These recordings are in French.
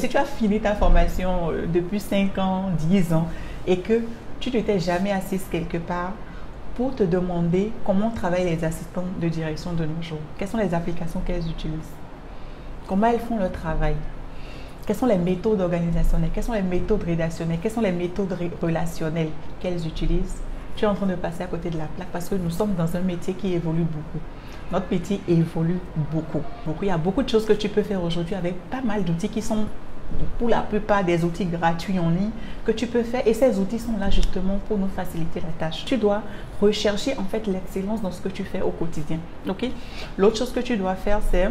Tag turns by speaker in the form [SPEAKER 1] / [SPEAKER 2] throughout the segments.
[SPEAKER 1] Si tu as fini ta formation depuis 5 ans, 10 ans et que tu ne t'es jamais assise quelque part pour te demander comment travaillent les assistants de direction de nos jours, quelles sont les applications qu'elles utilisent, comment elles font leur travail, quelles sont les méthodes organisationnelles, quelles sont les méthodes rédactionnelles, quelles sont les méthodes relationnelles qu'elles utilisent, tu es en train de passer à côté de la plaque parce que nous sommes dans un métier qui évolue beaucoup. Notre métier évolue beaucoup. Il y a beaucoup de choses que tu peux faire aujourd'hui avec pas mal d'outils qui sont pour la plupart des outils gratuits en ligne que tu peux faire, et ces outils sont là justement pour nous faciliter la tâche. Tu dois rechercher en fait l'excellence dans ce que tu fais au quotidien. Ok. L'autre chose que tu dois faire, c'est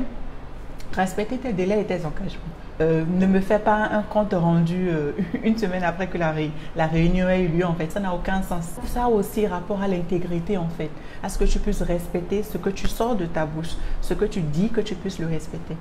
[SPEAKER 1] respecter tes délais et tes engagements. Ne me fais pas un compte rendu une semaine après que la réunion ait eu lieu. En fait, ça n'a aucun sens. Ça a aussi rapport à l'intégrité, en fait, à ce que tu puisses respecter ce que tu sors de ta bouche, ce que tu dis, que tu puisses le respecter.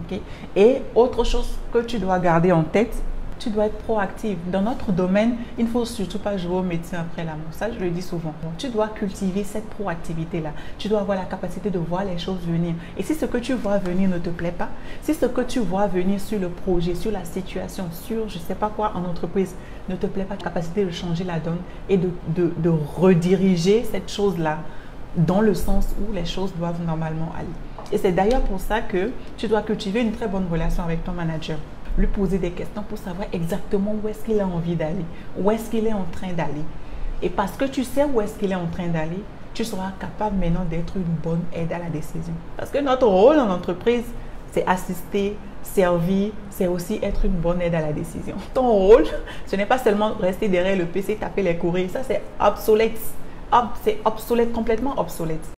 [SPEAKER 1] Okay? Et autre chose que tu dois garder en tête, tu dois être proactive. Dans notre domaine, il ne faut surtout pas jouer au médecin après la mort. Ça, je le dis souvent. Tu dois cultiver cette proactivité-là. Tu dois avoir la capacité de voir les choses venir. Et si ce que tu vois venir ne te plaît pas, si ce que tu vois venir sur le projet, sur la situation, sur je ne sais pas quoi en entreprise ne te plaît pas, capacité de changer la donne et de rediriger cette chose-là dans le sens où les choses doivent normalement aller. Et c'est d'ailleurs pour ça que tu dois cultiver une très bonne relation avec ton manager. Lui poser des questions pour savoir exactement où est-ce qu'il a envie d'aller, où est-ce qu'il est en train d'aller. Et parce que tu sais où est-ce qu'il est en train d'aller, tu seras capable maintenant d'être une bonne aide à la décision. Parce que notre rôle en entreprise, c'est assister, servir, c'est aussi être une bonne aide à la décision. Ton rôle, ce n'est pas seulement rester derrière le PC, taper les courriers. Ça, c'est obsolète. C'est obsolète, complètement obsolète.